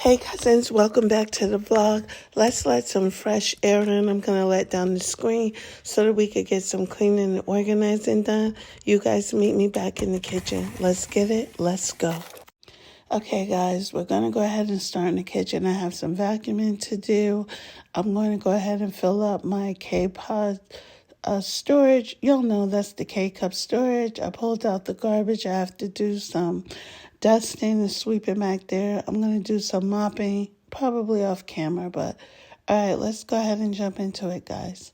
Hey cousins, welcome back to the vlog. Let's let some fresh air in. I'm going to let down the screen so that we could get some cleaning and organizing done. You guys meet me back in the kitchen. Let's get it. Let's go. Okay guys, we're going to go ahead and start in the kitchen. I have some vacuuming to do. I'm going to go ahead and fill up my K-Pod storage. You'll know that's the K-Cup storage. I pulled out the garbage. I have to do some dusting and sweeping back there. I'm going to do some mopping, probably off camera, but all right, let's go ahead and jump into it, guys.